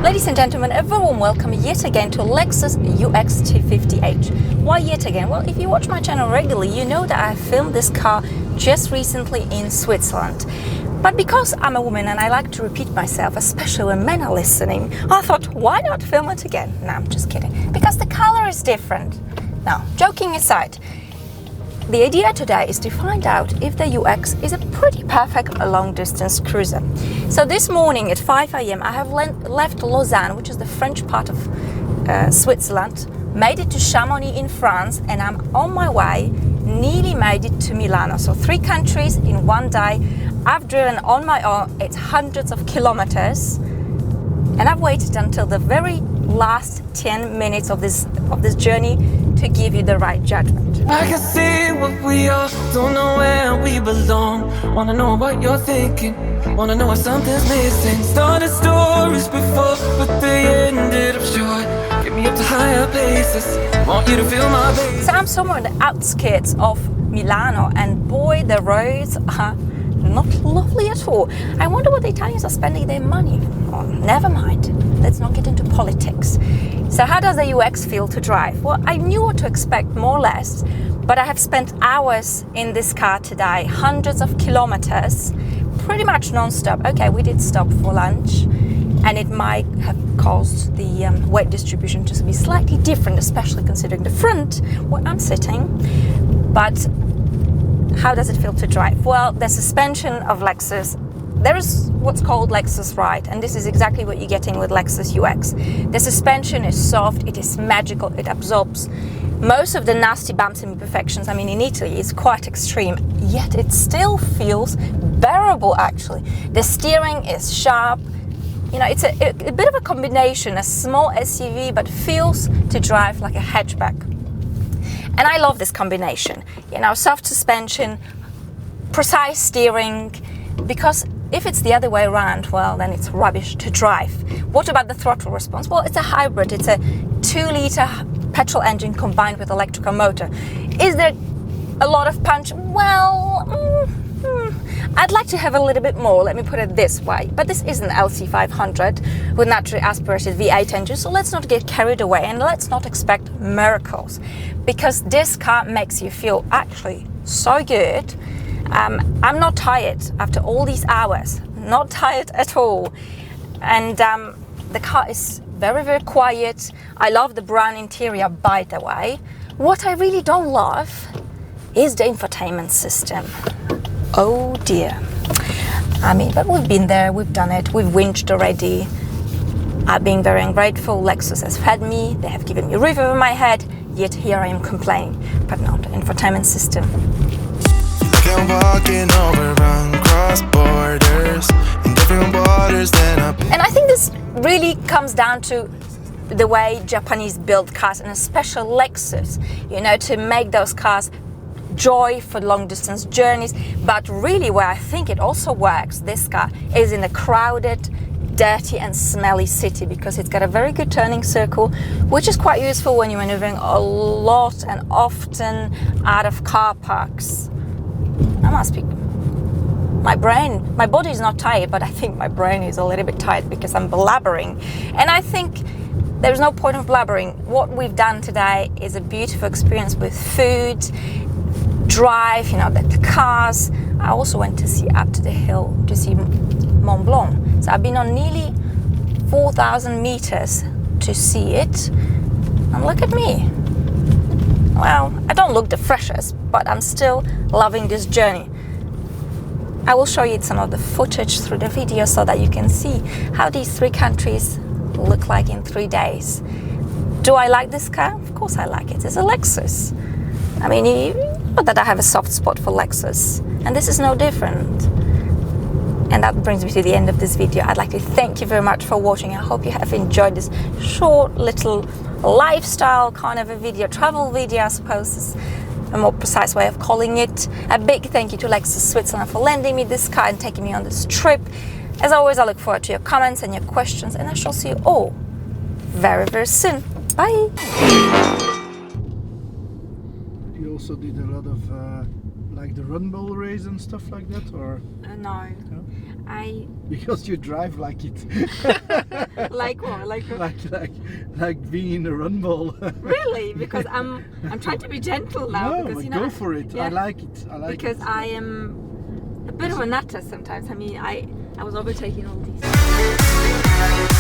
Ladies and gentlemen, a very warm welcome yet again to Lexus UX 250h. Why yet again? Well, if you watch my channel regularly, you know that I filmed this car just recently in Switzerland. But because I'm a woman and I like to repeat myself, especially when men are listening, I thought, why not film it again? No, I'm just kidding. Because the color is different. Now, joking aside, the idea today is to find out if the UX is a pretty perfect long-distance cruiser. So this morning at 5 a.m. I have left Lausanne, which is the French part of Switzerland, made it to Chamonix in France, and I'm on my way, nearly made it to Milano. So 3 countries in one day. I've driven on my own, it's hundreds of kilometers, and I've waited until the very last 10 minutes of this journey to give you the right judgment. I can see what we are, don't know where we belong. Wanna know what you're thinking, wanna know if something's missing. Started stories before, but they ended up short. Get me up to higher places, want you to feel my bass. So I'm somewhere on the outskirts of Milano, and boy, the roads are not lovely at all. I wonder what the Italians are spending their money on. Never mind, let's not get into politics. So how does the UX feel to drive? Well, I knew what to expect more or less, but I have spent hours in this car today, hundreds of kilometers, pretty much non-stop. Okay, we did stop for lunch, and it might have caused the weight distribution to be slightly different, especially considering the front where I'm sitting. But how does it feel to drive? Well, the suspension of Lexus, there is what's called Lexus Ride, and this is exactly what you're getting with Lexus UX. The suspension is soft, it is magical, it absorbs most of the nasty bumps and imperfections. I mean, in Italy it's quite extreme, yet it still feels bearable actually. The steering is sharp, you know, it's a bit of a combination, a small SUV but feels to drive like a hatchback. And I love this combination, you know, soft suspension, precise steering, because if it's the other way around, well, then it's rubbish to drive. What about the throttle response? Well, it's a hybrid. It's a 2-liter petrol engine combined with electrical motor. Is there a lot of punch? Well, I'd like to have a little bit more, let me put it this way. But this is an LC500 with naturally aspirated V8 engine, so let's not get carried away and let's not expect miracles, because this car makes you feel actually so good. I'm not tired after all these hours, not tired at all. And the car is very, very quiet. I love the brown interior, by the way. What I really don't love is the infotainment system. Oh dear. I mean, but we've been there, we've done it, we've whinged already. I've been very ungrateful. Lexus has fed me, they have given me a roof over my head, yet here I am complaining. But no, the infotainment system. Walking over cross borders in different waters than And I think this really comes down to the way Japanese build cars, and especially Lexus, you know, to make those cars joy for long distance journeys. But really where I think it also works, this car, is in a crowded, dirty and smelly city, because it's got a very good turning circle, which is quite useful when you're maneuvering a lot and often out of car parks. I must be, my body is not tired, but I think my brain is a little bit tired because I'm blabbering. And I think there's no point of blabbering. What we've done today is a beautiful experience with food, drive, you know, the cars. I also went to see up to the hill to see Mont Blanc. So I've been on nearly 4,000 meters to see it. And look at me. Well, I don't look the freshest, but I'm still loving this journey. I will show you some of the footage through the video so that you can see how these 3 countries look like in 3 days. Do I like this car? Of course I like it. It's a Lexus. I mean, you know that I have a soft spot for Lexus, and this is no different. And that brings me to the end of this video. I'd like to thank you very much for watching. I hope you have enjoyed this short little lifestyle kind of a video, travel video, I suppose is a more precise way of calling it. A big thank you to Lexus Switzerland for lending me this car and taking me on this trip. As always, I look forward to your comments and your questions, and I shall see you all very, very soon. Bye. You also did a lot of like the run bowl race and stuff like that, or No. No? I because you drive like it, like what? like being in a run bowl. Really? Because I'm trying to be gentle now. No, because but you know, go for it. yeah. I like it. I like because it. I am a bit of a nutter sometimes. I mean, I was overtaking all these.